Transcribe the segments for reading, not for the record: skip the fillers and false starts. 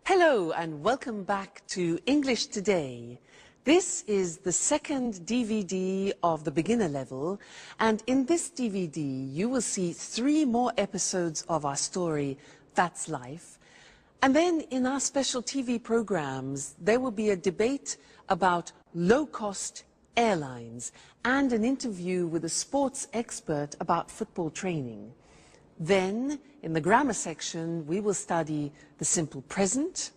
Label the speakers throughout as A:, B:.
A: Hello and welcome back to English Today. This is the second DVD of the beginner level, and in this DVD you will see 3 more episodes of our story, That's Life. And then in our special TV programs there will be a debate about low-cost airlines and an interview with a sports expert about football training. Then, in the grammar section, we will study the simple present,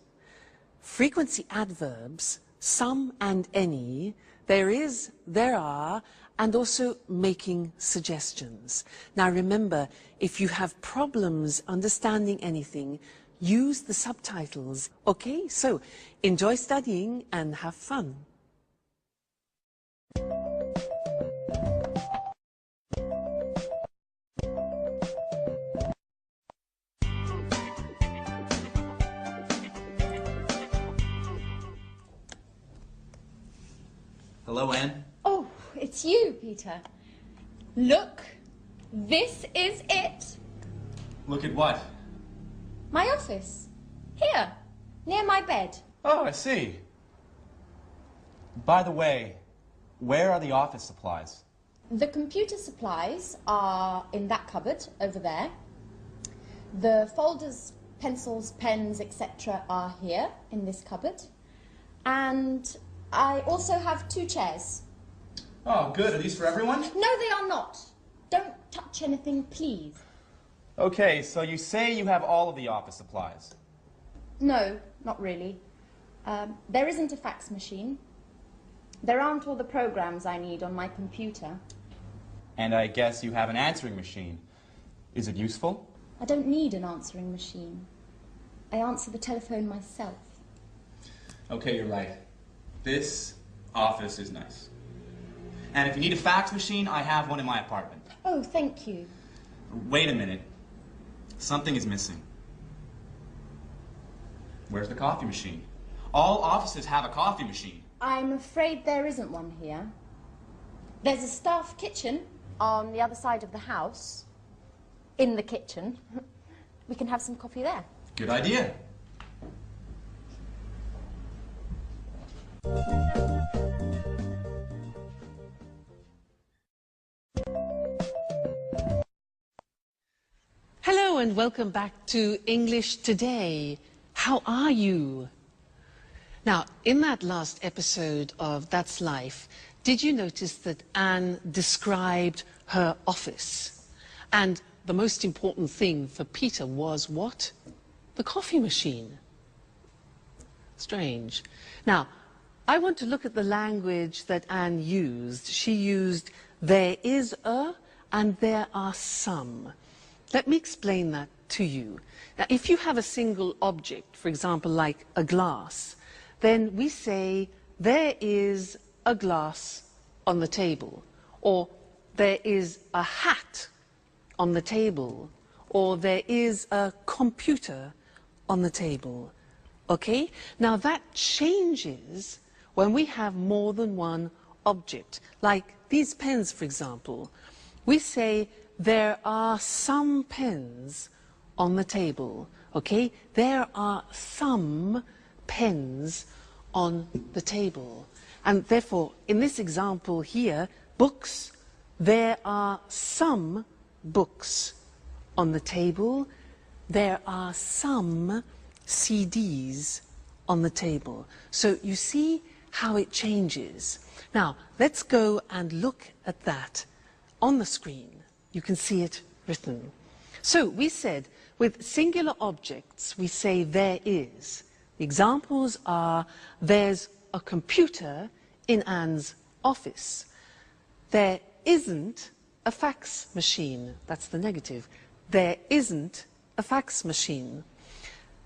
A: frequency adverbs, some and any, there is, there are, and also making suggestions. Now remember, if you have problems understanding anything, use the subtitles. Okay, so enjoy studying and have fun.
B: Hello, Anne.
C: Oh, it's you, Peter. Look, this is it.
B: Look at what?
C: My office. Here, near my bed.
B: Oh, I see. By the way, where are the office supplies?
C: The computer supplies are in that cupboard over there. The folders, pencils, pens, etc. are here in this cupboard. And I also have 2 chairs.
B: Oh, good. Are these for everyone?
C: No, they are not. Don't touch anything, please.
B: Okay, so you say you have all of the office supplies.
C: No, not really. There isn't a fax machine. There aren't all the programs I need on my computer.
B: And I guess you have an answering machine. Is it useful?
C: I don't need an answering machine. I answer the telephone myself.
B: Okay, you're right. This office is nice. And if you need a fax machine, I have one in my apartment.
C: Oh, thank you.
B: Wait a minute. Something is missing. Where's the coffee machine? All offices have a coffee machine.
C: I'm afraid there isn't one here. There's a staff kitchen on the other side of the house. In the kitchen. We can have some coffee there.
B: Good idea.
A: Hello and welcome back to English Today. How are you? Now, in that last episode of That's Life, did you notice that Anne described her office? And the most important thing for Peter was what? The coffee machine. Strange. Now, I want to look at the language that Anne used. She used there is a and there are some. Let me explain that to you. Now, if you have a single object, for example, like a glass, then we say there is a glass on the table, or there is a hat on the table, or there is a computer on the table. Okay? Now that changes when we have more than one object. Like these pens, for example. We say there are some pens on the table. Okay? There are some pens on the table. And therefore, in this example here, books, there are some books on the table. There are some CDs on the table. So you see how it changes. Now, let's go and look at that on the screen. You can see it written. So we said, with singular objects, we say there is. The examples are, there's a computer in Anne's office. There isn't a fax machine. That's the negative. There isn't a fax machine.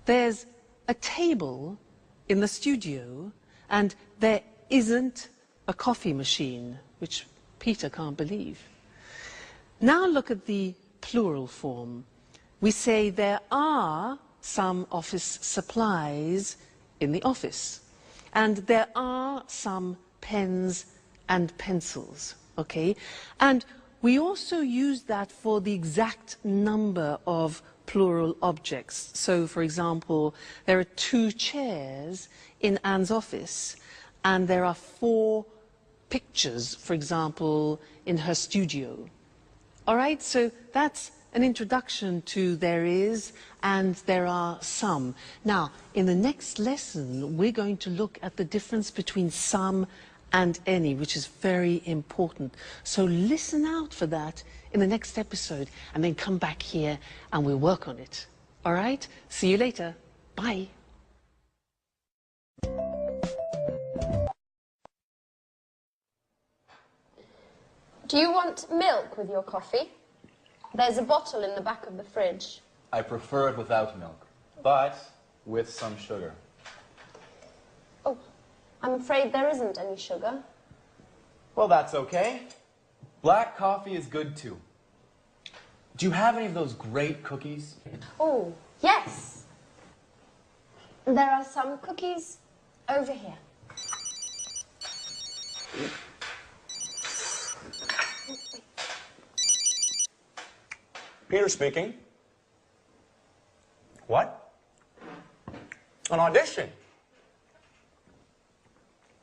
A: There's a table in the studio, and there isn't a coffee machine, which Peter can't believe. Now look at the plural form. We say there are some office supplies in the office, and there are some pens and pencils, okay? And we also use that for the exact number of plural objects. So, for example, there are 2 chairs in Anne's office, and there are 4 pictures, for example, in her studio. All right, so that's an introduction to there is and there are some. Now, in the next lesson, we're going to look at the difference between some and any, which is very important. So listen out for that in the next episode, and then come back here and we'll work on it. All right? See you later. Bye.
D: Do you want milk with your coffee? There's a bottle in the back of the fridge.
B: I prefer it without milk, but with some sugar.
D: Oh, I'm afraid there isn't any sugar.
B: Well, that's okay. Black coffee is good too. Do you have any of those great cookies?
D: Oh, yes. There are some cookies over here.
E: Peter speaking. What? An audition?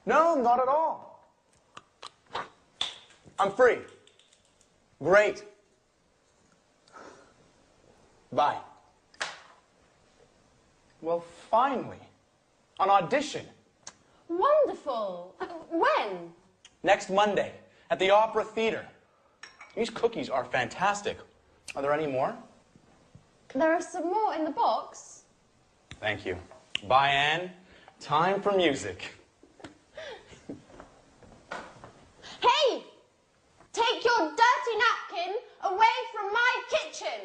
E: No, not at all. I'm free. Great. Bye. Well, finally, an audition.
D: Wonderful. When?
E: Next Monday at the Opera Theater. These cookies are fantastic. Are there any more?
D: There are some more in the box.
E: Thank you. Bye, Anne. Time for music.
D: Hey! Take your dirty napkin away from my kitchen.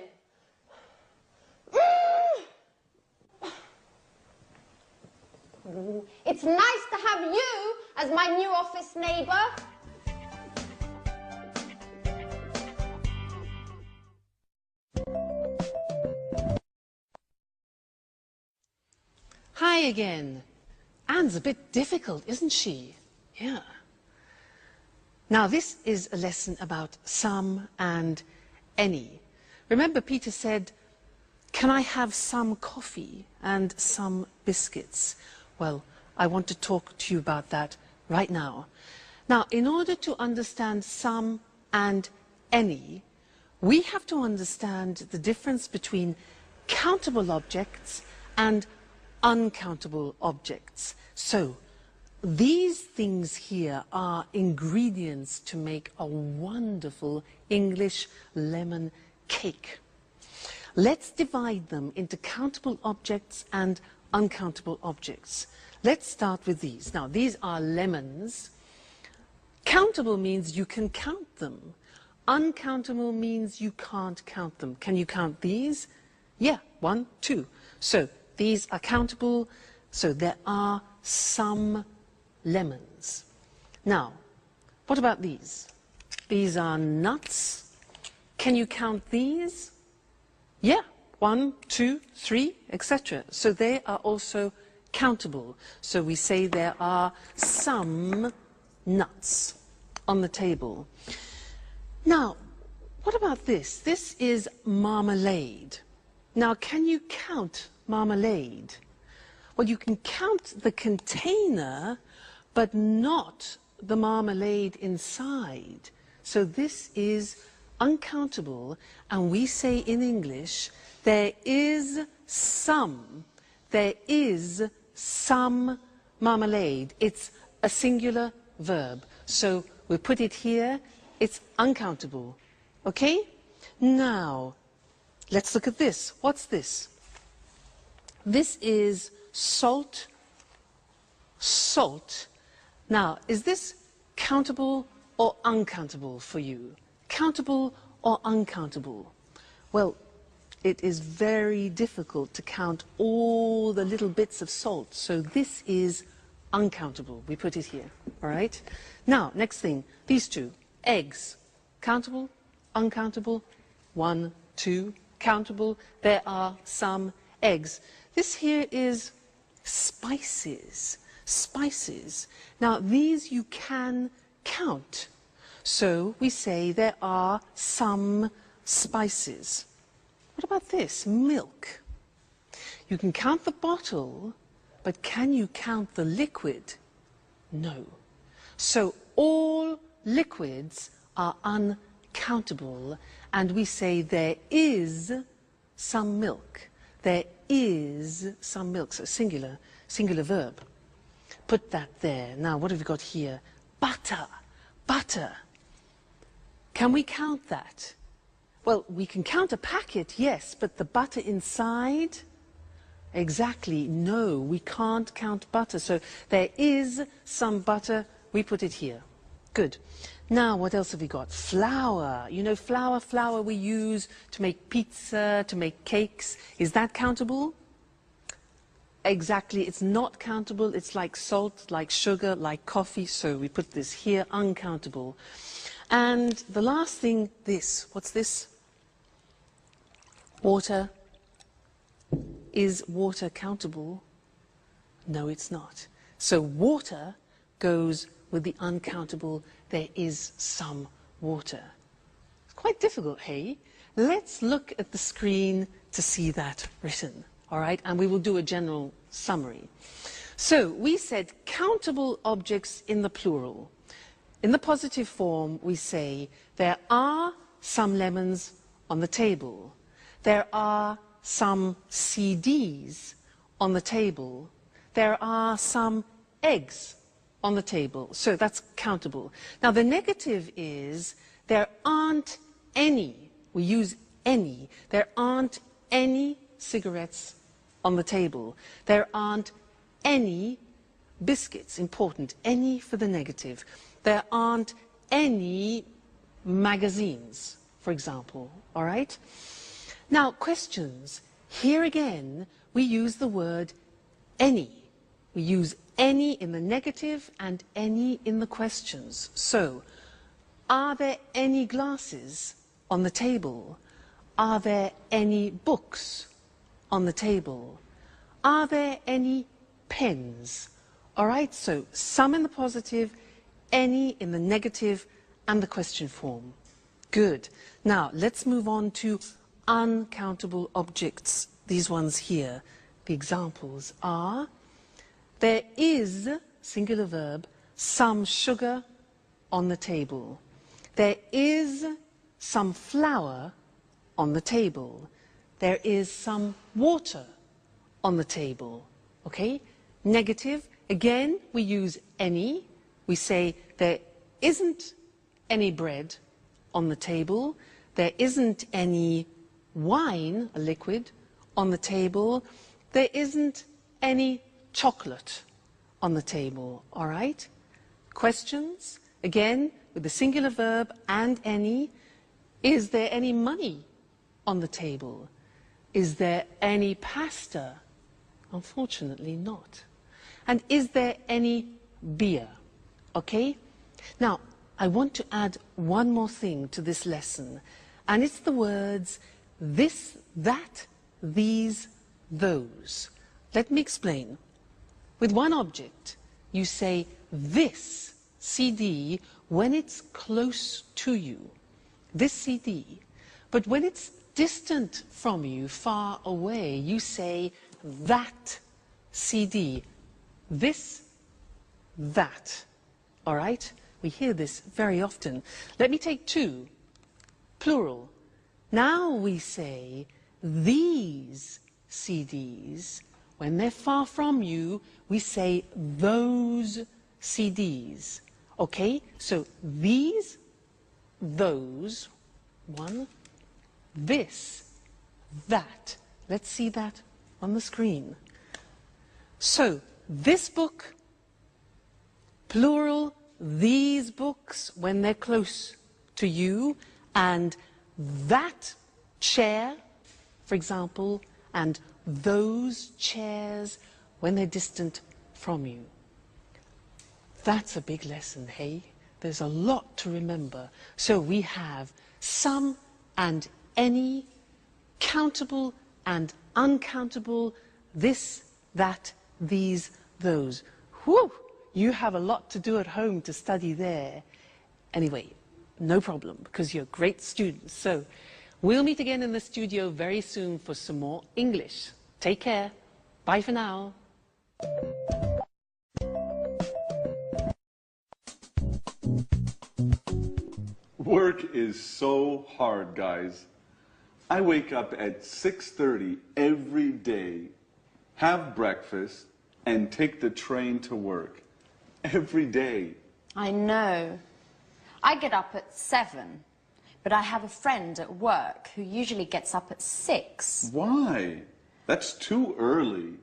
D: It's nice to have you as my new office neighbour.
A: Hi again. Anne's a bit difficult, isn't she? Yeah. Now, this is a lesson about some and any. Remember, Peter said, "Can I have some coffee and some biscuits?" Well, I want to talk to you about that right now. Now, in order to understand some and any, we have to understand the difference between countable objects and uncountable objects. So, these things here are ingredients to make a wonderful English lemon cake. Let's divide them into countable objects and uncountable objects. Let's start with these. Now, these are lemons. Countable means you can count them. Uncountable means you can't count them. Can you count these? Yeah, 1, 2. So, these are countable, so there are some lemons. Now, what about these? These are nuts. Can you count these? Yeah, 1, 2, 3, etc. So they are also countable. So we say there are some nuts on the table. Now, what about this? This is marmalade. Now, can you count marmalade? Well, you can count the container, but not the marmalade inside. So this is uncountable, and we say in English, there is some marmalade. It's a singular verb. So we put it here, it's uncountable. Okay? Now, let's look at this. What's this? This is salt. Salt. Now, is this countable or uncountable for you? Countable or uncountable? Well, it is very difficult to count all the little bits of salt, so this is uncountable. We put it here, all right? Now, next thing, these two, eggs. Countable, uncountable, 1, 2, countable. There are some eggs. This here is spices. Spices. Now, these you can count. So we say there are some spices. What about this? Milk. You can count the bottle, but can you count the liquid? No. So all liquids are uncountable, and we say there is some milk. There is some milk. So singular verb. Put that there. Now, what have we got here? Butter. Butter. Can we count that? Well, we can count a packet, yes, but the butter inside? Exactly, no, we can't count butter. So there is some butter, we put it here. Good. Now, what else have we got? Flour. You know, flour we use to make pizza, to make cakes. Is that countable? Exactly, it's not countable. It's like salt, like sugar, like coffee. So we put this here, uncountable. And the last thing, this. What's this? Water. Is water countable? No, it's not. So water goes with the uncountable. There is some water. It's quite difficult, hey? Let's look at the screen to see that written, all right? And we will do a general summary. So we said countable objects in the plural. In the positive form, we say there are some lemons on the table. There are some CDs on the table. There are some eggs on the table. So that's countable. Now the negative is there aren't any, we use any, there aren't any cigarettes on the table. There aren't any biscuits, important, any for the negative. There aren't any magazines, for example, all right? Now, questions. Here again, we use the word any. We use any in the negative and any in the questions. So, are there any glasses on the table? Are there any books on the table? Are there any pens? All right, so some in the positive, any in the negative, and the question form. Good. Now, let's move on to uncountable objects. These ones here. The examples are, there is, singular verb, some sugar on the table. There is some flour on the table. There is some water on the table. Okay? Negative, again, we use any. We say there isn't any bread on the table. There isn't any wine, a liquid, on the table. There isn't any chocolate on the table, all right? Questions, again, with the singular verb and any. Is there any money on the table? Is there any pasta? Unfortunately not. And is there any beer? Okay? Now, I want to add one more thing to this lesson, and it's the words this, that, these, those. Let me explain. With one object, you say this CD when it's close to you, this CD. But when it's distant from you, far away, you say that CD, this, that. All right? We hear this very often. Let me take two, plural. Now we say these CDs. When they're far from you, we say those CDs. Okay? So these, those, one, this, that. Let's see that on the screen. So this book, plural, these books when they're close to you, and that chair, for example, and those chairs when they're distant from you. That's a big lesson, hey? There's a lot to remember. So we have some and any, countable and uncountable, this, that, these, those. Whew! You have a lot to do at home to study there. Anyway, no problem, because you're great students. So We'll meet again in the studio very soon for some more English. Take care. Bye for now.
F: Work is so hard, guys. I wake up at 6:30 every day, have breakfast, and take the train to work. Every day.
G: I know. I get up at 7, but I have a friend at work who usually gets up at 6.
F: Why? That's too early.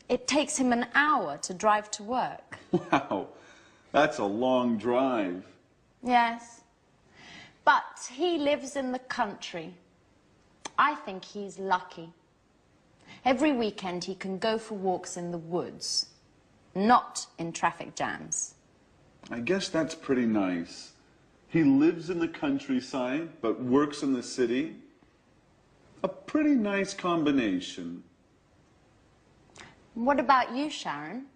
G: It takes him an hour to drive to work.
F: Wow, that's a long drive.
G: Yes. But he lives in the country. I think he's lucky. Every weekend he can go for walks in the woods, not in traffic jams.
F: I guess that's pretty nice. He lives in the countryside, but works in the city. A pretty nice combination.
G: What about you, Sharon?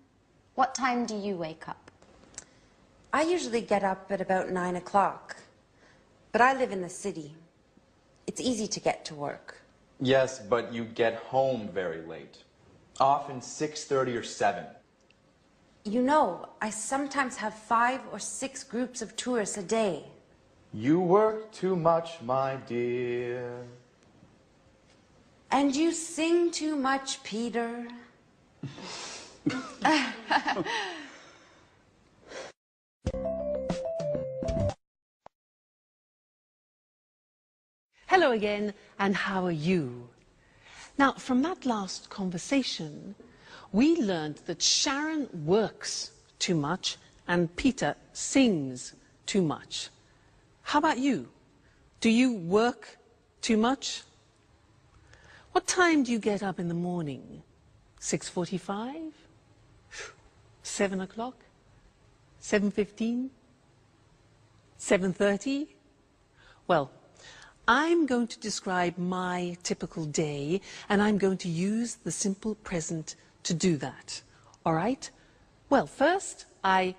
G: What time do you wake up?
H: I usually get up at about 9 o'clock, but I live in the city. It's easy to get to work.
E: Yes, but you get home very late. Often 6:30 or 7.
H: You know, I sometimes have 5 or 6 groups of tourists a day.
E: You work too much, my dear.
H: And you sing too much, Peter.
A: Hello again, and how are you? Now, from that last conversation, we learned that Sharon works too much and Peter sings too much. How about you? Do you work too much? What time do you get up in the morning? 6:45? 7 o'clock? 7:15? 7:30? Well, I'm going to describe my typical day, and I'm going to use the simple present to do that. All right? Well, first, I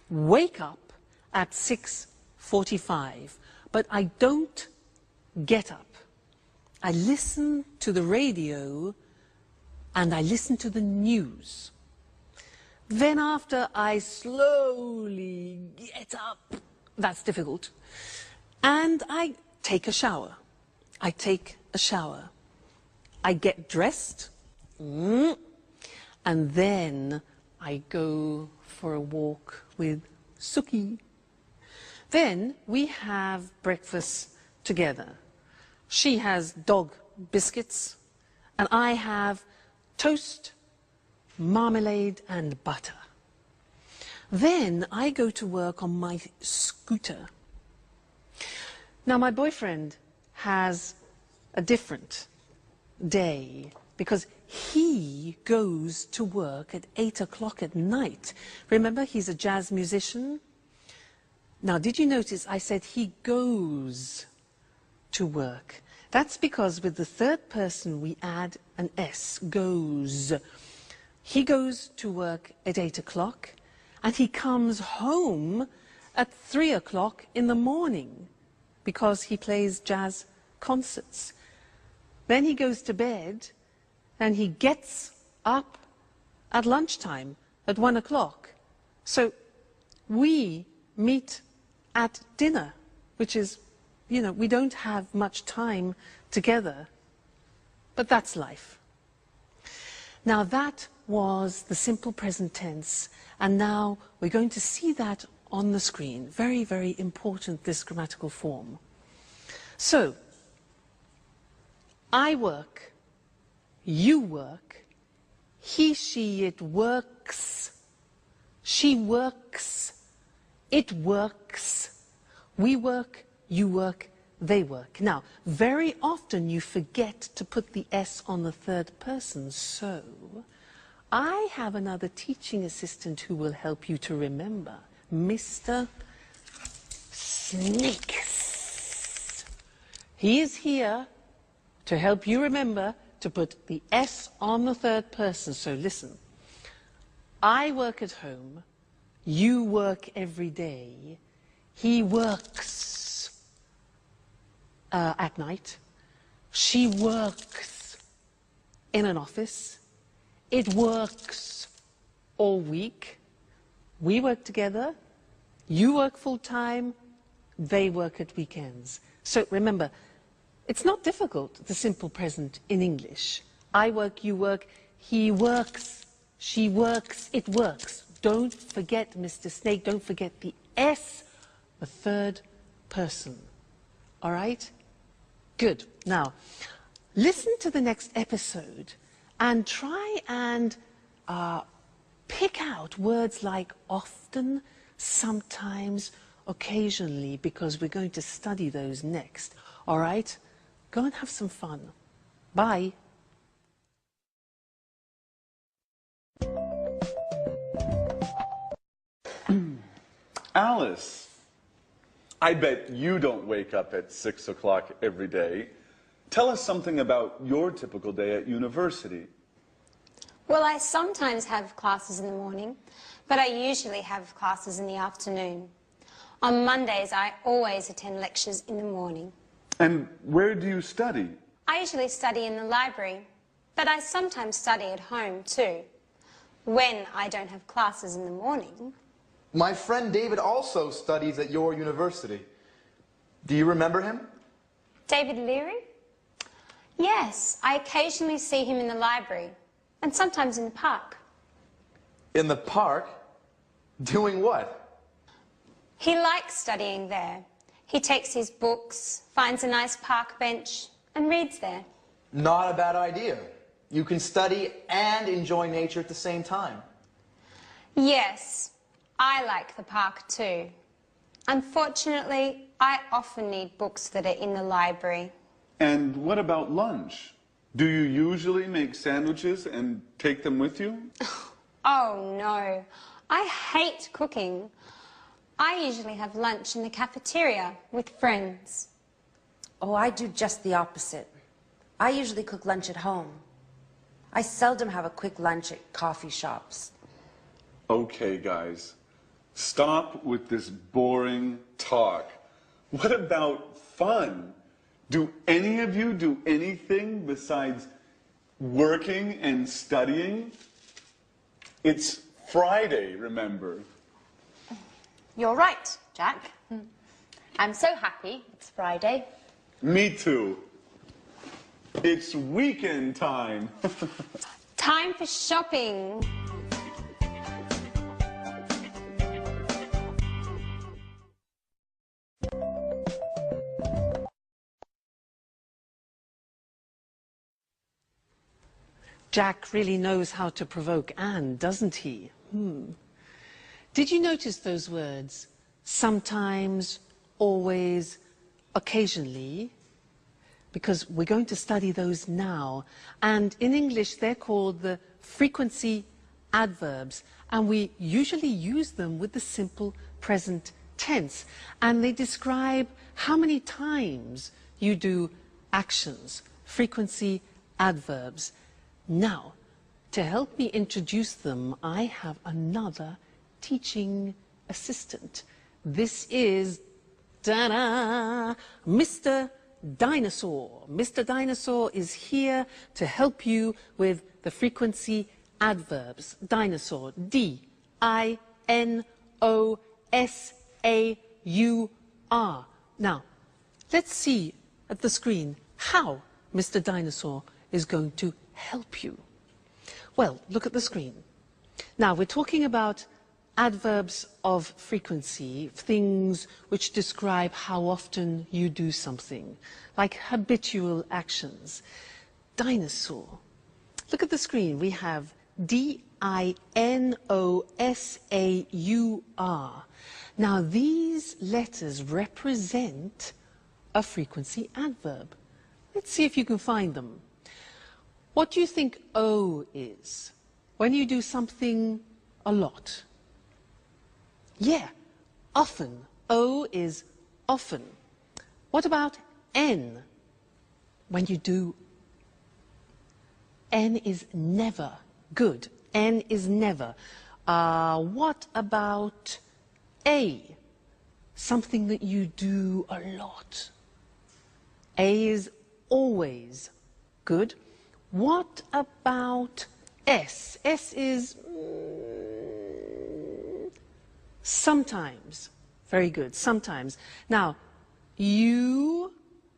A: wake up at 6:45, but I don't get up. I listen to the radio, and I listen to the news. Then after I slowly get up, that's difficult, and I take a shower. I take a shower. I get dressed, and then I go for a walk with Suki. Then we have breakfast together. She has dog biscuits, and I have toast, marmalade, and butter. Then I go to work on my scooter. Now, my boyfriend has a different day because he goes to work at 8 o'clock at night. Remember, he's a jazz musician. Now, did you notice I said he goes to work? That's because with the third person we add an S, goes. He goes to work at 8 o'clock and he comes home at 3 o'clock in the morning, because he plays jazz concerts. Then he goes to bed and he gets up at lunchtime at 1 o'clock. So we meet at dinner, which is, you know, we don't have much time together, but that's life. Now that was the simple present tense, and now we're going to see that on the screen. Very, very important, this grammatical form. So, I work, you work, he, she, it works, she works, it works, we work, you work, they work. Now, very often you forget to put the S on the third person, so I have another teaching assistant who will help you to remember. Mr. Snakes. He is here to help you remember to put the S on the third person. So listen. I work at home. You work every day. He works at night. She works in an office. It works all week. We work together. You work full-time. They work at weekends. So remember, it's not difficult, the simple present in English. I work, you work, he works, she works, it works. Don't forget, Mr. Snake, don't forget the S, the third person. All right? Good. Now, listen to the next episode and try and pick out words like often, sometimes, occasionally, because we're going to study those next. All right? Go and have some fun. Bye.
F: Alice, I bet you don't wake up at 6 o'clock every day. Tell us something about your typical day at university.
D: Well, I sometimes have classes in the morning, but I usually have classes in the afternoon. On Mondays, I always attend lectures in the morning.
F: And where do you study?
D: I usually study in the library, but I sometimes study at home too, when I don't have classes in the morning.
I: My friend David also studies at your university. Do you remember him?
D: David Leary? Yes, I occasionally see him in the library, and sometimes in the park.
I: In the park? Doing what?
D: He likes studying there. He takes his books, finds a nice park bench, and reads there.
I: Not a bad idea. You can study and enjoy nature at the same time.
D: Yes, I like the park too. Unfortunately, I often need books that are in the library.
F: And what about lunch? Do you usually make sandwiches and take them with you?
D: Oh no, I hate cooking. I usually have lunch in the cafeteria with friends.
H: Oh, I do just the opposite. I usually cook lunch at home. I seldom have a quick lunch at coffee shops.
F: Okay, guys. Stop with this boring talk. What about fun? Do any of you do anything besides working and studying? It's Friday, remember?
G: You're right, Jack. I'm so happy it's Friday.
F: Me too. It's weekend time.
D: Time for shopping.
A: Jack really knows how to provoke Anne, doesn't he? Did you notice those words? Sometimes, always, occasionally? Because we're going to study those now. And in English, they're called the frequency adverbs. And we usually use them with the simple present tense. And they describe how many times you do actions, frequency adverbs. Now, to help me introduce them, I have another teaching assistant. This is, ta-da, Mr. Dinosaur. Mr. Dinosaur is here to help you with the frequency adverbs. Dinosaur, D-I-N-O-S-A-U-R. Now, let's see at the screen how Mr. Dinosaur is going to help you. Well, look at the screen. Now, we're talking about adverbs of frequency, things which describe how often you do something, like habitual actions. Dinosaur. Look at the screen. We have D-I-N-O-S-A-U-R. Now, these letters represent a frequency adverb. Let's see if you can find them. What do you think O is when you do something a lot? Yeah, often. O is often. What about N? When you do, N is never. Good. N is never. What about A? Something that you do a lot. A is always. Good. What about S? S is sometimes. Very good, sometimes. Now, U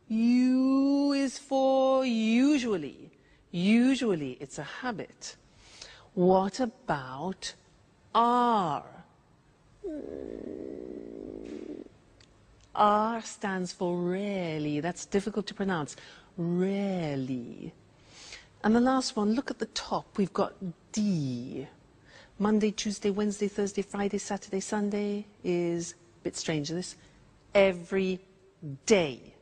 A: is for usually. Usually, it's a habit. What about R? R stands for rarely. That's difficult to pronounce. Rarely. And the last one, look at the top. We've got D. Monday, Tuesday, Wednesday, Thursday, Friday, Saturday, Sunday is a bit strange, this. Every day.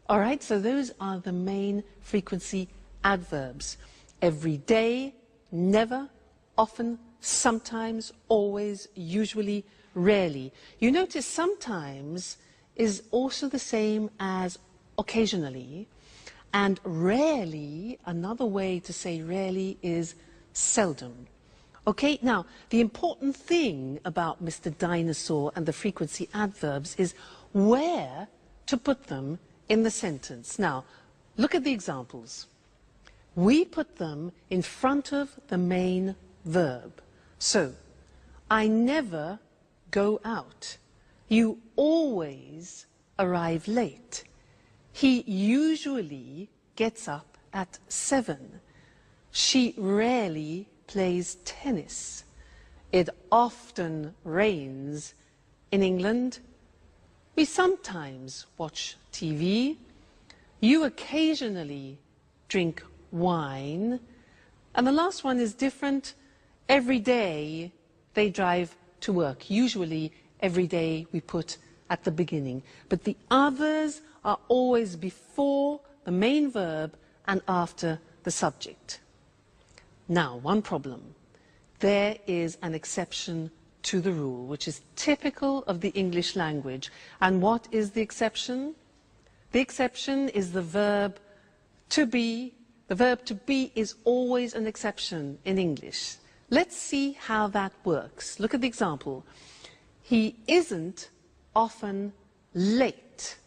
A: All right, so those are the main frequency adverbs. Every day, never, often, sometimes, always, usually, rarely. You notice sometimes is also the same as occasionally, and rarely, another way to say rarely is seldom. Okay, now, the important thing about Mr. Dinosaur and the frequency adverbs is where to put them in the sentence. Now, look at the examples. We put them in front of the main verb. So, I never go out. You always arrive late. He usually gets up at 7. She rarely plays tennis. It often rains in England. We sometimes watch TV. You occasionally drink wine. And the last one is different. Every day they drive to work. Usually every day we put at the beginning. But the others are always before the main verb and after the subject. Now, one problem. There is an exception to the rule, which is typical of the English language. And what is the exception? The exception is the verb to be. The verb to be is always an exception in English. Let's see how that works. Look at the example. He isn't often late.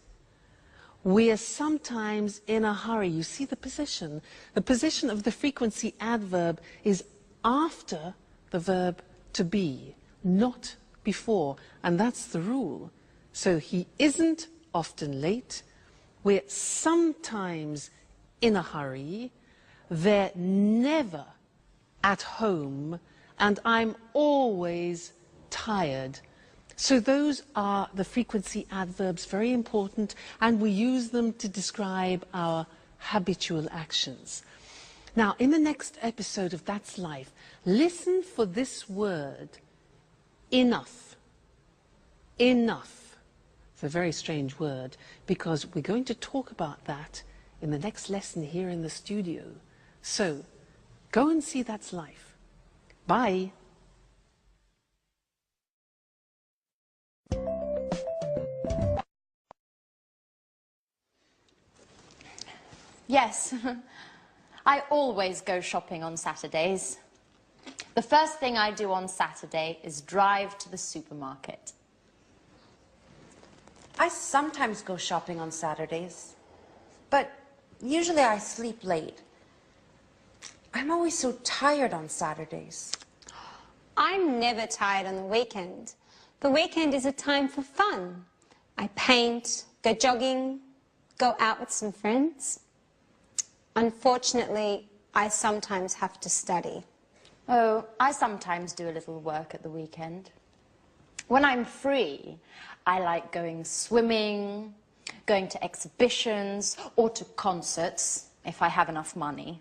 A: We are sometimes in a hurry. You see the position. The position of the frequency adverb is after the verb to be, not before. And that's the rule. So he isn't often late. We're sometimes in a hurry. They're never at home. And I'm always tired. So those are the frequency adverbs, very important, and we use them to describe our habitual actions. Now, in the next episode of That's Life, listen for this word, enough. Enough. It's a very strange word, because we're going to talk about that in the next lesson here in the studio. So, go and see That's Life. Bye.
G: Yes, I always go shopping on Saturdays. The first thing I do on Saturday is drive to the supermarket.
H: I sometimes go shopping on Saturdays, but usually I sleep late. I'm always so tired on Saturdays.
D: I'm never tired on the weekend. The weekend is a time for fun. I paint, go jogging, go out with some friends. Unfortunately, I sometimes have to study.
G: Oh, I sometimes do a little work at the weekend. When I'm free, I like going swimming, going to exhibitions, or to concerts, if I have enough money.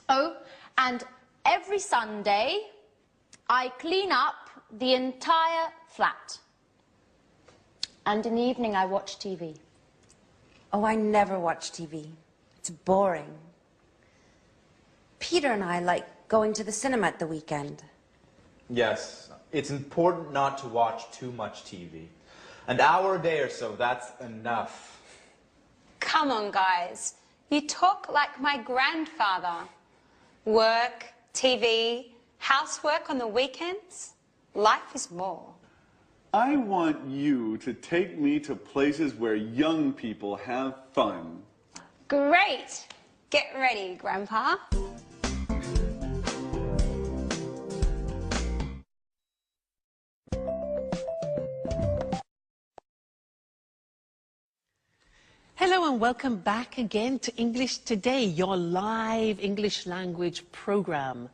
G: Oh, and every Sunday, I clean up the entire flat. And in the evening, I watch TV.
H: Oh, I never watch TV. It's boring. Peter and I like going to the cinema at the weekend.
I: Yes, it's important not to watch too much TV. An hour a day or so, that's enough.
D: Come on, guys. You talk like my grandfather. Work, TV, housework on the weekends. Life is more.
F: I want you to take me to places where young people have fun.
D: Great! Get ready, Grandpa.
A: Hello and welcome back again to English Today, your live English language program.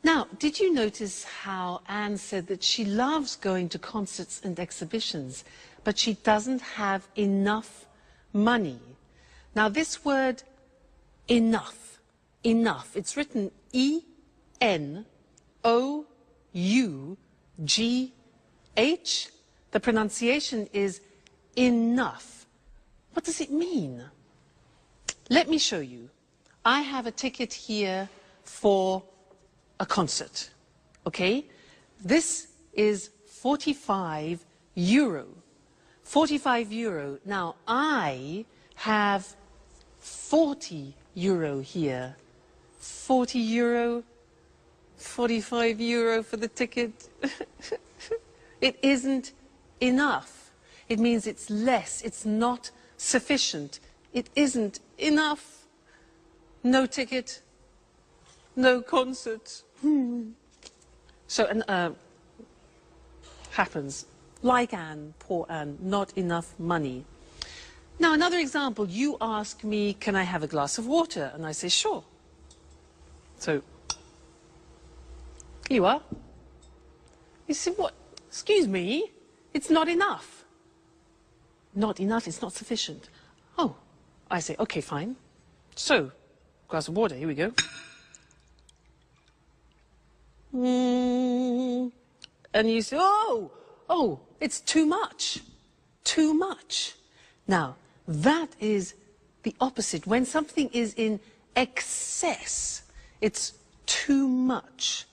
A: Now, did you notice how Anne said that she loves going to concerts and exhibitions, but she doesn't have enough money? Now, this word enough, it's written E-N-O-U-G-H. The pronunciation is enough. What does it mean? Let me show you. I have a ticket here for a concert, okay? This is 45 euro. 45 euro. Now, I have 40 euro here. 40 euro, 45 euro for the ticket. It isn't enough. It means it's less, it's not sufficient. It isn't enough. No ticket, no concert. So, happens. Like Anne, poor Anne, not enough money. Now, another example, you ask me, can I have a glass of water? And I say, sure. So, here you are. You say, what? Excuse me, it's not enough. Not enough, it's not sufficient. Oh, I say, okay, fine. So, glass of water, here we go. And you say, oh, it's too much. Too much. Now, that is the opposite. When something is in excess, it's too much.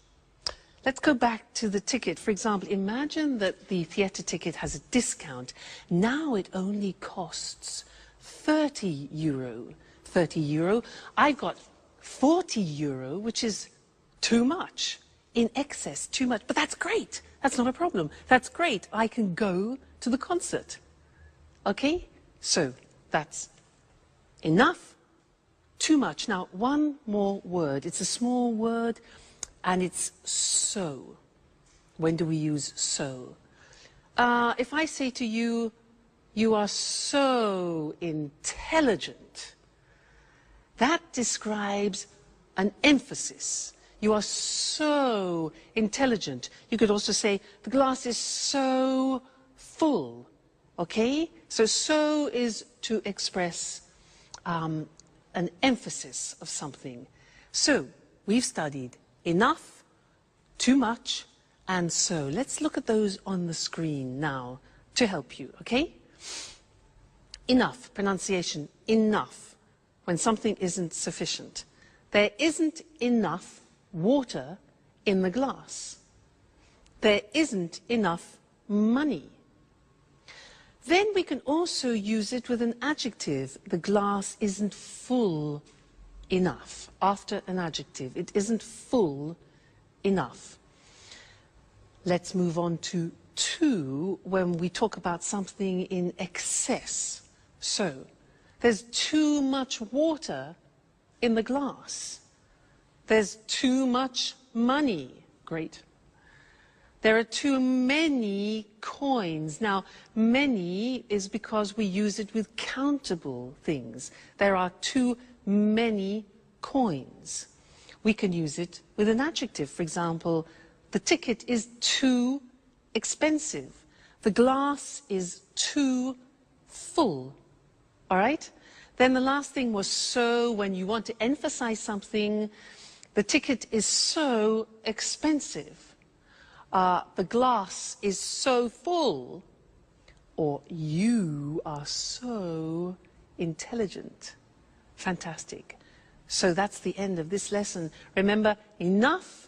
A: Let's go back to the ticket. For example, imagine that the theatre ticket has a discount. Now it only costs 30 euro. 30 euro. I've got 40 euro, which is too much. In excess, too much. But that's great. That's not a problem. That's great. I can go to the concert. Okay? So, that's enough, too much. Now, one more word. It's a small word. And it's so. When do we use so? If I say to you, you are so intelligent, that describes an emphasis. You are so intelligent. You could also say, the glass is so full. Okay? So is to express an emphasis of something. So, we've studied enough, too much, and so. Let's look at those on the screen now to help you, okay? Enough, pronunciation, enough, when something isn't sufficient. There isn't enough water in the glass. There isn't enough money. Then we can also use it with an adjective. The glass isn't full enough. After an adjective, it isn't full enough. Let's move on to when we talk about something in excess. So, there's too much water in the glass. There's too much money. Great. There are too many coins. Now, many is because we use it with countable things. There are too many coins. We can use it with an adjective. For example, the ticket is too expensive. The glass is too full. All right? Then the last thing was so. When you want to emphasize something, the ticket is so expensive. The glass is so full. Or you are so intelligent. Fantastic. So that's the end of this lesson. Remember, enough,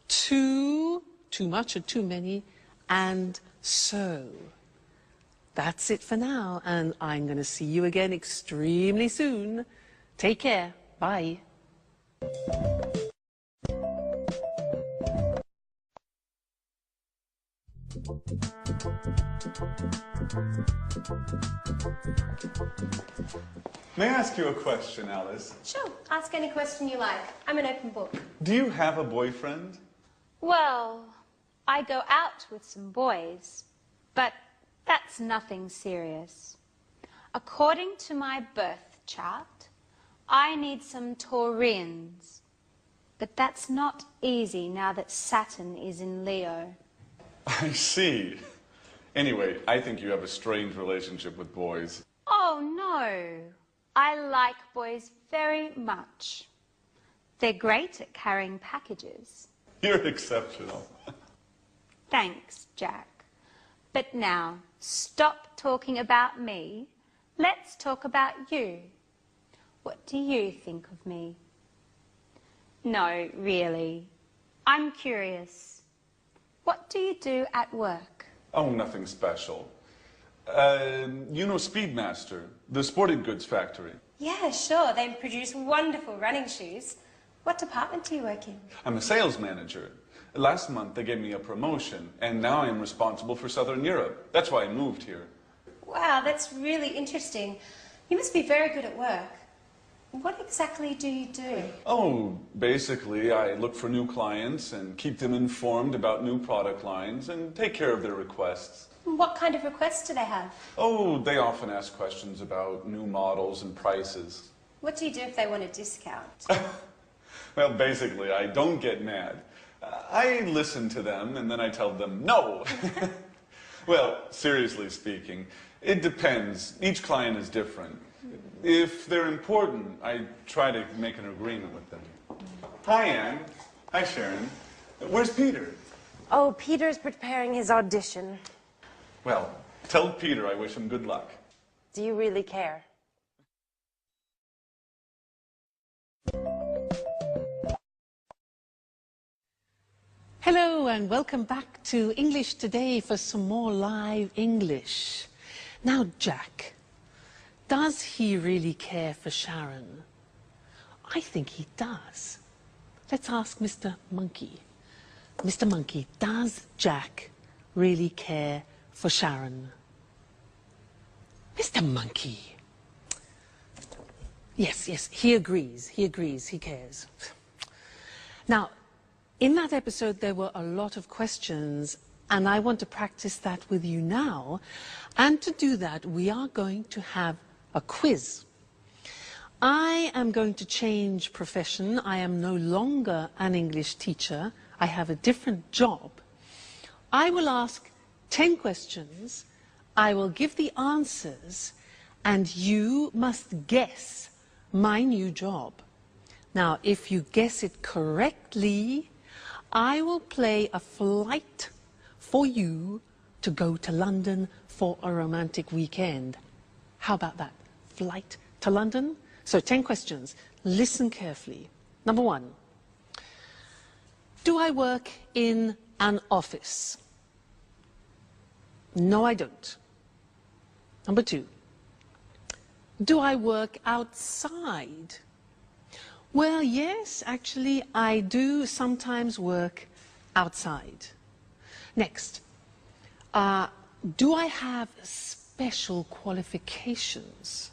A: too much or too many, and so. That's it for now, and I'm going to see you again extremely soon. Take care. Bye.
F: May I ask you a question, Alice?
D: Sure, ask any question you like. I'm an open book.
F: Do you have a boyfriend?
D: Well, I go out with some boys, but that's nothing serious. According to my birth chart, I need some Taurians. But that's not easy now that Saturn is in Leo.
F: I see. Anyway, I think you have a strange relationship with boys.
D: Oh, no. I like boys very much. They're great at carrying packages.
F: You're exceptional.
D: Thanks, Jack. But now, stop talking about me. Let's talk about you. What do you think of me? No, really. I'm curious. What do you do at work?
F: Oh, nothing special. You know Speedmaster, the sporting goods factory.
D: Yeah, sure. They produce wonderful running shoes. What department do you work in?
F: I'm a sales manager. Last month they gave me a promotion, and now I'm responsible for Southern Europe. That's why I moved here.
D: Wow, that's really interesting. You must be very good at work. What exactly do you do?
F: Oh, basically I look for new clients and keep them informed about new product lines and take care of their requests.
D: What kind of requests do they have?
F: Oh, they often ask questions about new models and prices.
D: What do you do if they want a discount?
F: Well, basically, I don't get mad. I listen to them and then I tell them no. Well, seriously speaking, it depends. Each client is different. If they're important, I try to make an agreement with them. Hi, Anne. Hi, Sharon. Where's Peter?
H: Oh, Peter's preparing his audition.
F: Well, tell Peter I wish him good luck.
H: Do you really care?
A: Hello and welcome back to English Today for some more live English. Now, Jack, does he really care for Sharon? I think he does. Let's ask Mr. Monkey. Mr. Monkey, does Jack really care for Sharon? Mr. Monkey. Yes, he agrees, he cares. Now, in that episode, there were a lot of questions, and I want to practice that with you now. And to do that, we are going to have a quiz. I am going to change profession. I am no longer an English teacher. I have a different job. I will ask 10 questions. I will give the answers, and you must guess my new job. Now, if you guess it correctly, I will play a flight for you to go to London for a romantic weekend. How about that? Flight to London? So 10 questions. Listen carefully. Number 1. Do I work in an office? No, I don't. Number 2. Do I work outside? Well, yes, actually, I do sometimes work outside. Next, do I have special qualifications?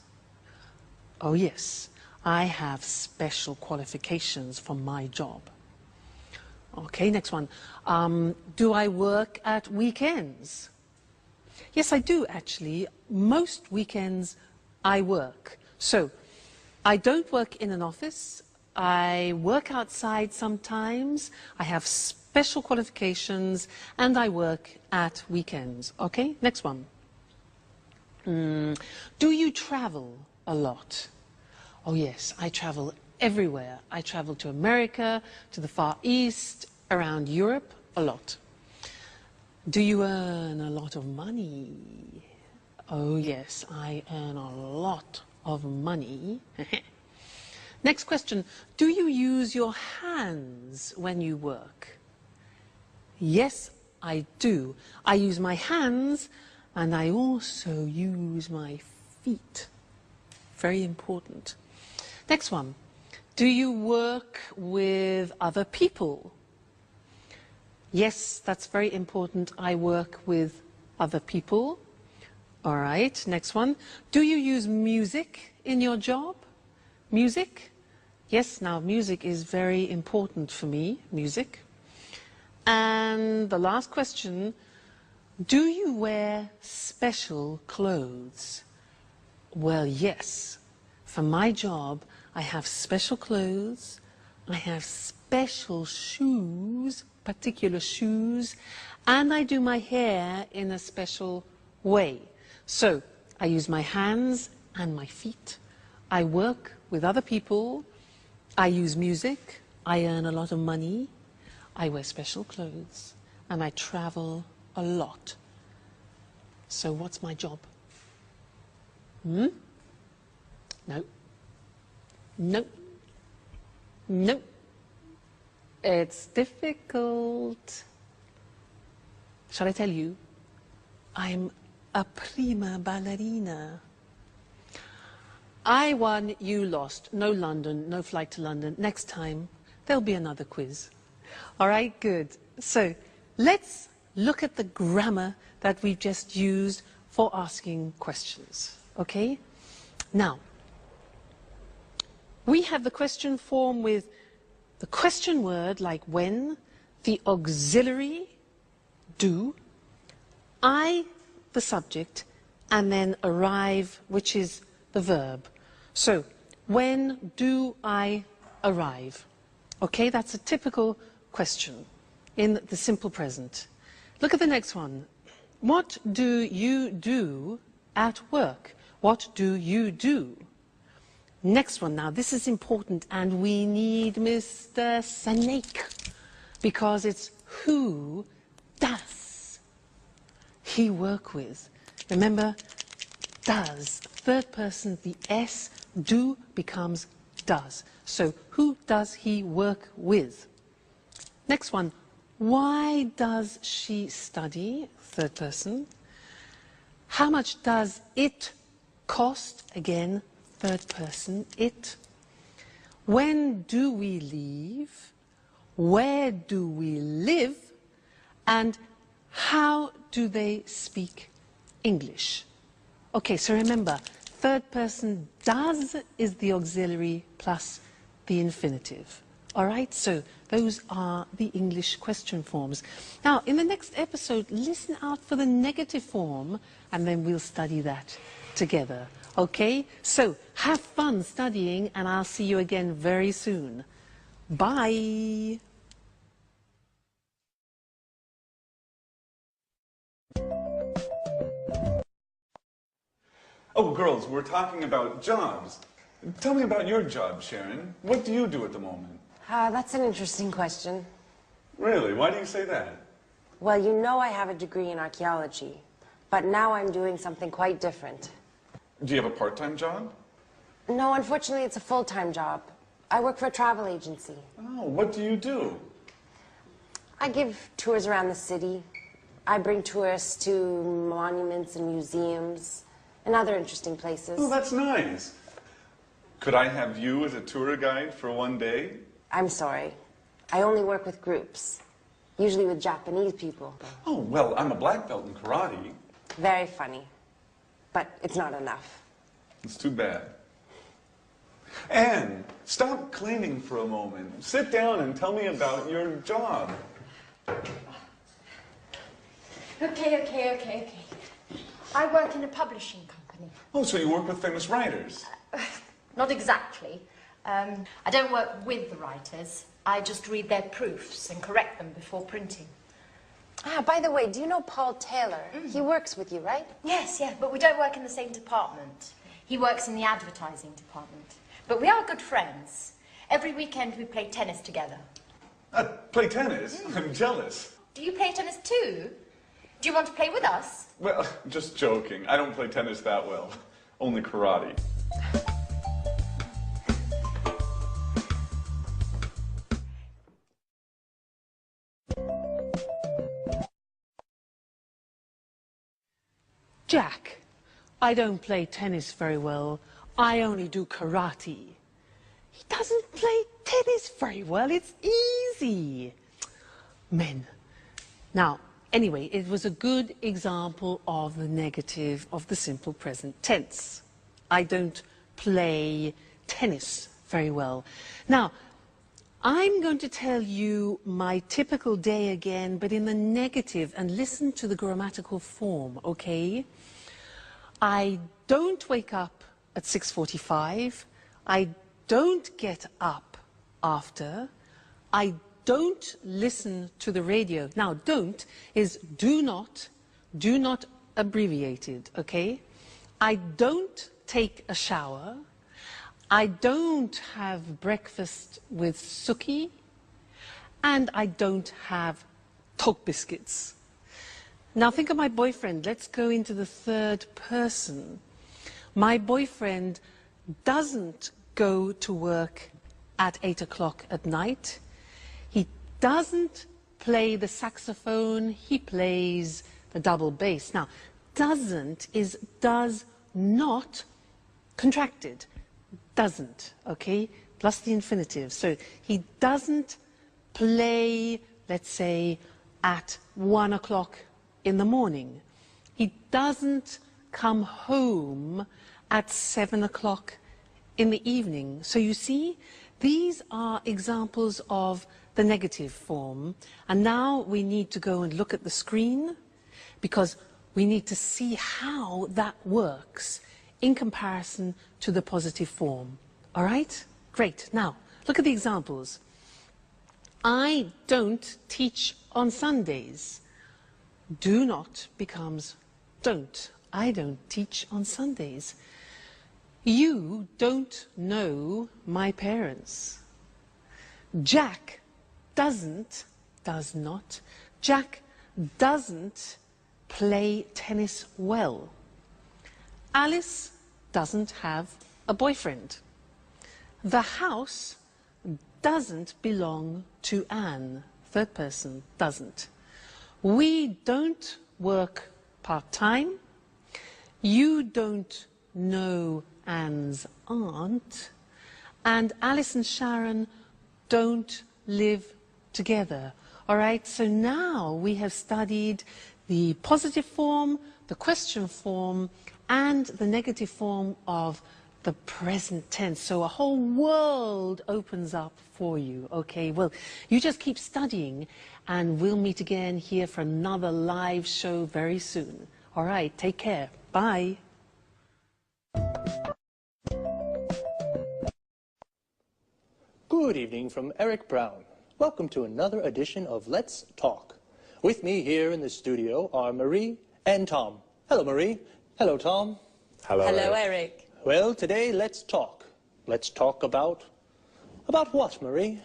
A: Oh, yes, I have special qualifications for my job. Okay, next one. Do I work at weekends? Yes, I do, actually. Most weekends I work. So, I don't work in an office. I work outside sometimes, I have special qualifications, and I work at weekends. Okay, next one. Do you travel a lot? Oh yes, I travel everywhere. I travel to America, to the Far East, around Europe, a lot. Do you earn a lot of money? Oh yes, I earn a lot of money. Next question. Do you use your hands when you work? Yes, I do. I use my hands and I also use my feet. Very important. Next one. Do you work with other people? Yes, that's very important. I work with other people. All right, next one. Do you use music in your job? Music? Yes, now music is very important for me, music. And the last question, do you wear special clothes? Well, yes. For my job, I have special clothes, I have special shoes, particular shoes, and I do my hair in a special way. So, I use my hands and my feet. I work with other people. I use music. I earn a lot of money. I wear special clothes. And I travel a lot. So what's my job? No. No. No. It's difficult. Shall I tell you? I'm a prima ballerina. I won, you lost. No London, no flight to London. Next time, there'll be another quiz. All right, good. So let's look at the grammar that we've just used for asking questions, okay? Now, we have the question form with the question word like when, the auxiliary, do, I, the subject, and then arrive, which is the verb. So, when do I arrive? Okay, that's a typical question in the simple present. Look at the next one. What do you do at work? What do you do? Next one now, this is important, and we need Mr. Snake, because it's who does he work with? Remember, does, third person, the S, do becomes does. So, who does he work with? Next one, why does she study? Third person. How much does it cost? Again, third person, it. When do we leave? Where do we live? And how do they speak English? Okay, so remember, third person does is the auxiliary plus the infinitive. All right, so those are the English question forms. Now, in the next episode, listen out for the negative form, and then we'll study that together. Okay, so have fun studying, and I'll see you again very soon. Bye.
F: Oh, girls, we're talking about jobs. Tell me about your job, Sharon. What do you do at the moment?
H: That's an interesting question.
F: Really? Why do you say that?
H: Well, you know I have a degree in archaeology, but now I'm doing something quite different.
F: Do you have a part-time job?
H: No, unfortunately, it's a full-time job. I work for a travel agency.
F: Oh, what do you do?
H: I give tours around the city. I bring tourists to monuments and museums and other interesting places.
F: Oh, that's nice. Could I have you as a tour guide for one day?
H: I'm sorry. I only work with groups, usually with Japanese people.
F: Oh, well, I'm a black belt in karate.
H: Very funny, but it's not enough.
F: It's too bad. Anne, stop cleaning for a moment. Sit down and tell me about your job.
C: Okay. I work in a publishing company.
F: Oh, so you work with famous writers?
C: Not exactly. I don't work with the writers. I just read their proofs and correct them before printing.
H: By the way, do you know Paul Taylor? He works with you, right?
C: Yes, but we don't work in the same department. He works in the advertising department. But we are good friends. Every weekend we play tennis together.
F: Play tennis? I'm jealous.
C: Do you play tennis too? Do you want to play with us?
F: Well, just joking. I don't play tennis that well. Only karate.
A: Jack, I don't play tennis very well. I only do karate. He doesn't play tennis very well. It's easy. Men. Now, Anyway, it was a good example of the negative of the simple present tense. I don't play tennis very well. Now, I'm going to tell you my typical day again, but in the negative, and listen to the grammatical form, okay? I don't wake up at 6:45. I don't get up after. I don't listen to the radio. Now, don't is do not abbreviated, okay? I don't take a shower. I don't have breakfast with Suki, and I don't have Tok biscuits. Now think of my boyfriend. Let's go into the third person. My boyfriend doesn't go to work at 8 o'clock at night. He doesn't play the saxophone. He plays the double bass. Now, doesn't is does not contracted. Doesn't, okay, plus the infinitive. So he doesn't play, let's say, at 1 o'clock in the morning. He doesn't come home at 7 o'clock in the evening. So you see, these are examples of the negative form. And now we need to go and look at the screen, because we need to see how that works in comparison to the positive form. All right? Great. Now, look at the examples. I don't teach on Sundays. Do not becomes don't. I don't teach on Sundays. You don't know my parents. Jack doesn't, does not. Jack doesn't play tennis well. Alice doesn't have a boyfriend. The house doesn't belong to Anne. Third person, doesn't. We don't work part-time. You don't know Anne's aunt. And Alice and Sharon don't live together. All right, so now we have studied the positive form, the question form, and the negative form of the present tense. So a whole world opens up for you, okay? Well, you just keep studying, and we'll meet again here for another live show very soon. All right, take care. Bye.
J: Good evening from Eric Brown. Welcome to another edition of Let's Talk. With me here in the studio are Marie and Tom. Hello, Marie. Hello, Tom.
K: Hello, Eric.
J: Well, today, let's talk. Let's talk about what, Marie?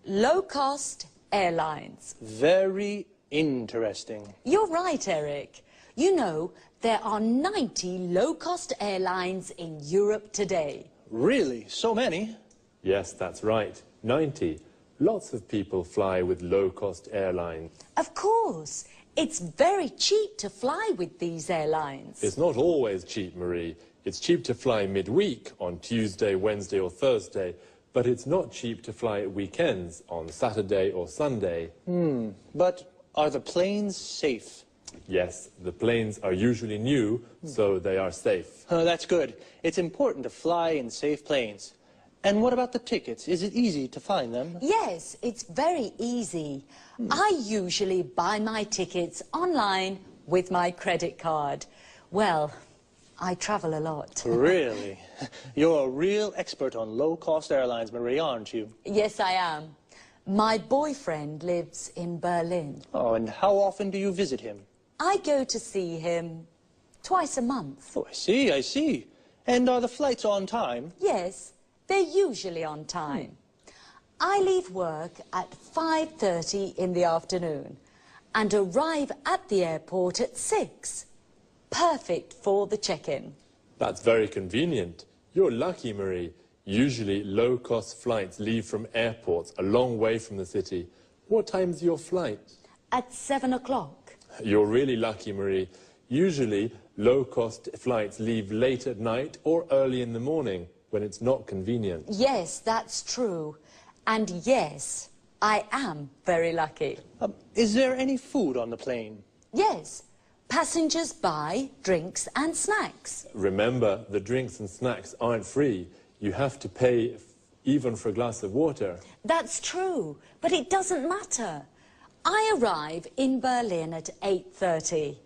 K: Low-cost airlines.
J: Very interesting.
K: You're right, Eric. You know, there are 90 low-cost airlines in Europe today.
J: Really? So many?
L: Yes, that's right. 90. Lots of people fly with low-cost airlines.
K: Of course. It's very cheap to fly with these airlines.
L: It's not always cheap, Marie. It's cheap to fly midweek on Tuesday, Wednesday or Thursday, but it's not cheap to fly at weekends on Saturday or Sunday.
J: But are the planes safe?
L: Yes, the planes are usually new, so they are safe.
J: Oh, that's good. It's important to fly in safe planes. And what about the tickets? Is it easy to find them?
K: Yes, it's very easy. I usually buy my tickets online with my credit card. Well, I travel a lot.
J: Really? You're a real expert on low-cost airlines, Marie, aren't you?
K: Yes, I am. My boyfriend lives in Berlin.
J: Oh, and how often do you visit him?
K: I go to see him twice a month.
J: Oh, I see. And are the flights on time?
K: Yes, they're usually on time. I leave work at 5:30 in the afternoon and arrive at the airport at 6. Perfect for the check-in.
L: That's very convenient. You're lucky, Marie. Usually low-cost flights leave from airports a long way from the city. What time's your flight?
K: At 7 o'clock.
L: You're really lucky, Marie. Usually low-cost flights leave late at night or early in the morning when it's not convenient.
K: Yes, that's true. And yes, I am very lucky.
J: Is there any food on the plane?
K: Yes, passengers buy drinks and snacks.
L: Remember, the drinks and snacks aren't free. You have to pay even for a glass of water.
K: That's true, but it doesn't matter. I arrive in Berlin at 8:30,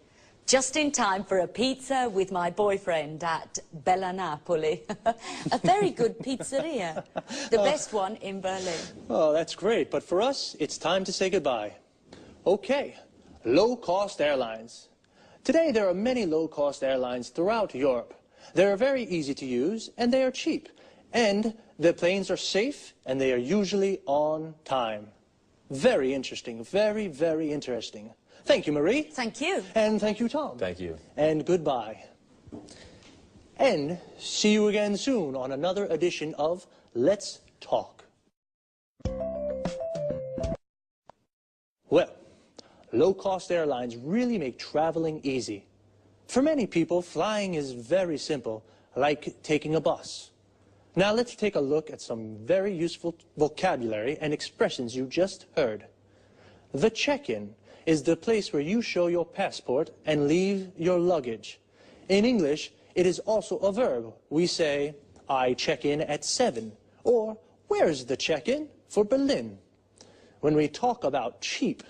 K: just in time for a pizza with my boyfriend at Bella Napoli. A very good pizzeria, the best one in Berlin.
J: Oh, that's great, but for us, it's time to say goodbye. Okay, low-cost airlines. Today, there are many low-cost airlines throughout Europe. They are very easy to use, and they are cheap. And the planes are safe, and they are usually on time. Very interesting. Very, very interesting. Thank you, Marie.
K: Thank you.
J: And thank you, Tom.
L: Thank you.
J: And goodbye. And see you again soon on another edition of Let's Talk. Well, low-cost airlines really make traveling easy. For many people, flying is very simple, like taking a bus. Now let's take a look at some very useful vocabulary and expressions you just heard. The check-in is the place where you show your passport and leave your luggage. In English, it is also a verb. We say, I check in at 7, or where's the check-in for Berlin? When we talk about cheap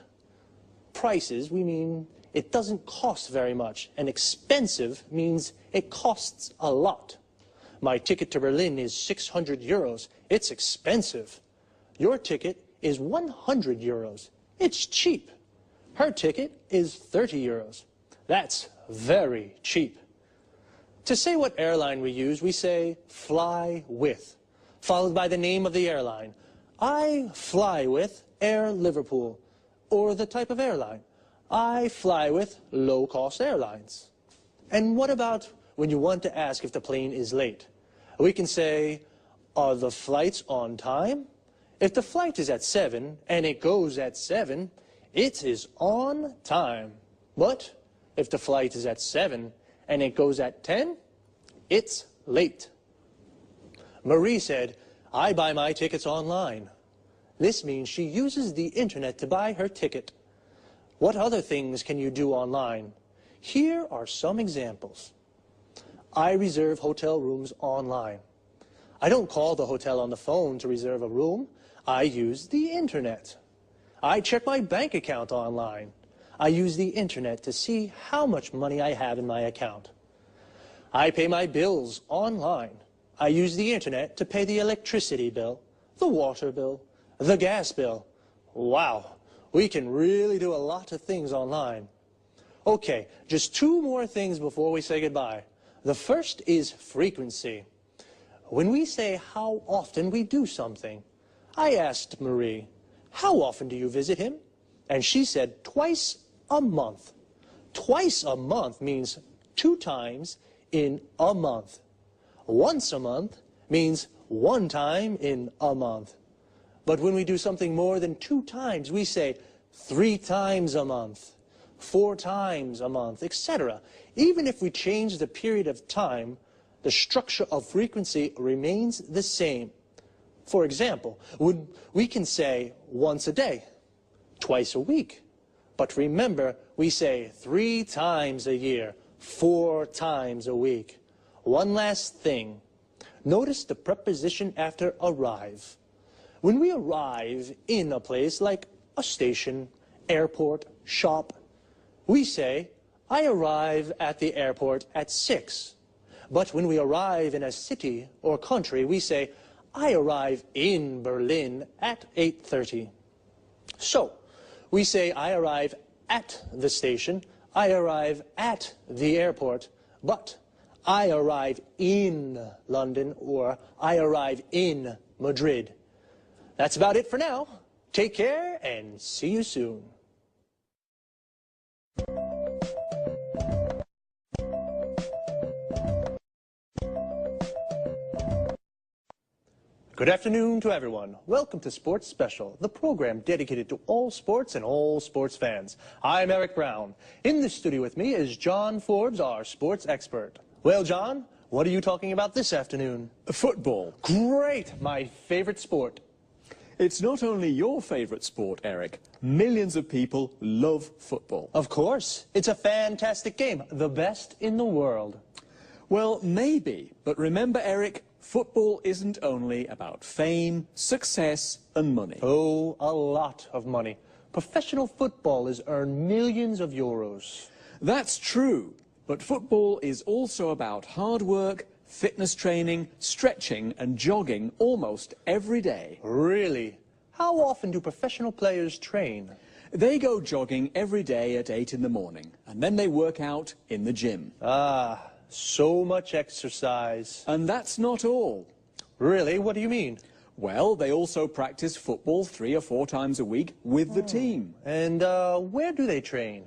J: prices, we mean it doesn't cost very much, and expensive means it costs a lot. My ticket to Berlin is 600 euros. It's expensive. Your ticket is 100 euros. It's cheap. Her ticket is 30 euros. That's very cheap. To say what airline we use, we say fly with, followed by the name of the airline. I fly with Air Liverpool, or the type of airline. I fly with low-cost airlines. And what about when you want to ask if the plane is late? We can say, are the flights on time? If the flight is at 7 and it goes at 7, it is on time. But if the flight is at 7 and it goes at 10, it's late. Marie said, I buy my tickets online. This means she uses the internet to buy her ticket. What other things can you do online? Here are some examples. I reserve hotel rooms online. I don't call the hotel on the phone to reserve a room. I use the internet. I check my bank account online. I use the internet to see how much money I have in my account. I pay my bills online. I use the internet to pay the electricity bill, the water bill, the gas bill. Wow, we can really do a lot of things online. Okay, just 2 more things before we say goodbye. The first is frequency. When we say how often we do something, I asked Marie, how often do you visit him? And she said twice a month. Twice a month means 2 times in a month. Once a month means 1 time in a month. But when we do something more than 2 times, we say 3 times a month, 4 times a month, etc. Even if we change the period of time, the structure of frequency remains the same. For example, we can say once a day, twice a week. But remember, we say 3 times a year, 4 times a week. One last thing. Notice the preposition after arrive. When we arrive in a place like a station, airport, shop, we say, I arrive at the airport at 6. But when we arrive in a city or country, we say, I arrive in Berlin at 8:30. So, we say, I arrive at the station, I arrive at the airport, but I arrive in London or I arrive in Madrid. That's about it for now. Take care and see you soon. Good afternoon to everyone. Welcome to Sports Special, the program dedicated to all sports and all sports fans. I'm Eric Brown. In the studio with me is John Forbes, our sports expert. Well, John, what are you talking about this afternoon?
M: Football.
J: Great, my favorite sport.
M: It's not only your favourite sport, Eric. Millions of people love football.
J: Of course. It's a fantastic game. The best in the world.
M: Well, maybe. But remember, Eric, football isn't only about fame, success and money.
J: Oh, a lot of money. Professional footballers earn millions of euros.
M: That's true. But football is also about hard work, fitness training, stretching and jogging almost every day.
J: Really? How often do professional players train?
M: They go jogging every day at 8 in the morning, and then they work out in the gym.
J: Ah, so much exercise.
M: And that's not all.
J: Really? What do you mean?
M: Well, they also practice football 3 or 4 times a week with the team.
J: And where do they train?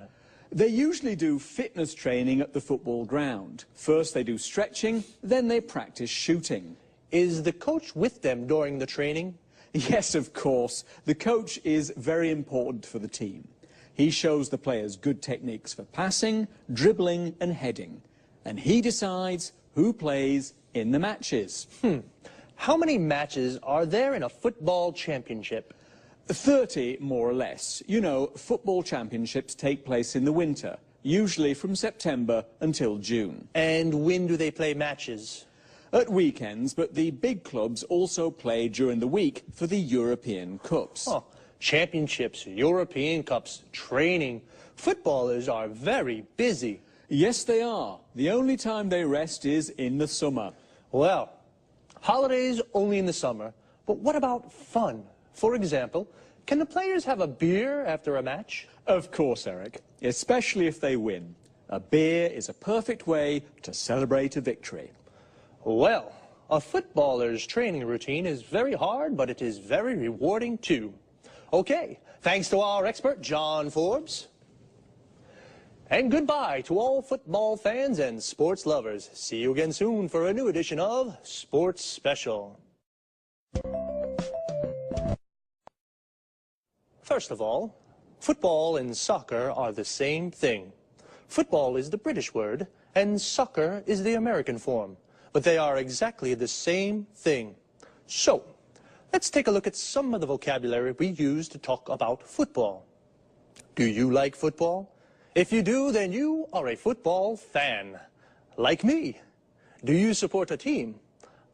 M: They usually do fitness training at the football ground. First they do stretching, then they practice shooting.
J: Is the coach with them during the training?
M: Yes, of course. The coach is very important for the team. He shows the players good techniques for passing, dribbling and heading. And he decides who plays in the matches.
J: How many matches are there in a football championship?
M: 30, more or less. You know, football championships take place in the winter, usually from September until June.
J: And when do they play matches?
M: At weekends, but the big clubs also play during the week for the European Cups.
J: Oh, championships, European Cups, training. Footballers are very busy.
M: Yes, they are. The only time they rest is in the summer.
J: Well, holidays only in the summer, but what about fun? For example, can the players have a beer after a match?
M: Of course, Eric, especially if they win. A beer is a perfect way to celebrate a victory.
J: Well, a footballer's training routine is very hard, but it is very rewarding too. Okay, thanks to our expert, John Forbes. And goodbye to all football fans and sports lovers. See you again soon for a new edition of Sports Special. First of all, football and soccer are the same thing. Football is the British word, and soccer is the American form. But they are exactly the same thing. So, let's take a look at some of the vocabulary we use to talk about football. Do you like football? If you do, then you are a football fan. Like me. Do you support a team?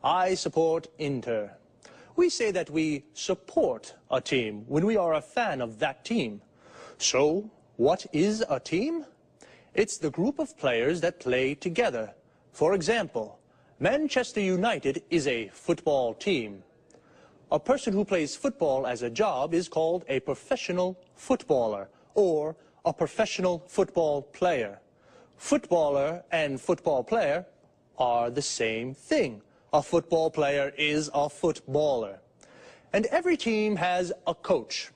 J: I support Inter. We say that we support a team when we are a fan of that team. So, what is a team? It's the group of players that play together. For example, Manchester United is a football team. A person who plays football as a job is called a professional footballer or a professional football player. Footballer and football player are the same thing. A football player is a footballer. And every team has a coach.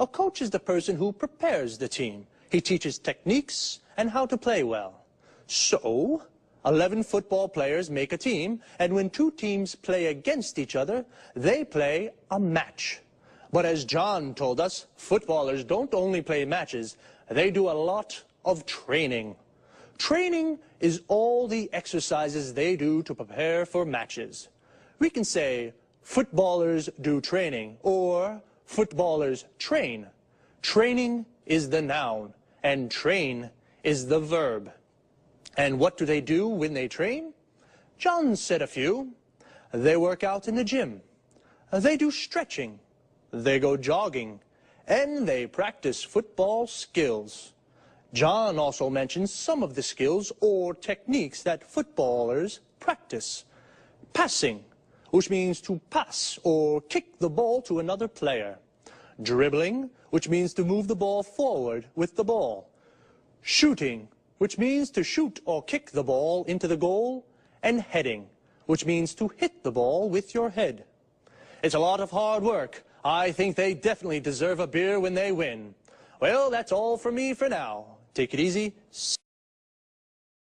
J: A coach is the person who prepares the team. He teaches techniques and how to play well. So, 11 football players make a team, and when 2 teams play against each other, they play a match. But as John told us, footballers don't only play matches, they do a lot of training. Training is all the exercises they do to prepare for matches. We can say, footballers do training, or footballers train. Training is the noun, and train is the verb. And what do they do when they train? John said a few. They work out in the gym. They do stretching. They go jogging. And they practice football skills. John also mentions some of the skills or techniques that footballers practice. Passing, which means to pass or kick the ball to another player. Dribbling, which means to move the ball forward with the ball. Shooting, which means to shoot or kick the ball into the goal. And heading, which means to hit the ball with your head. It's a lot of hard work. I think they definitely deserve a beer when they win. Well, that's all from me for now. Take it easy.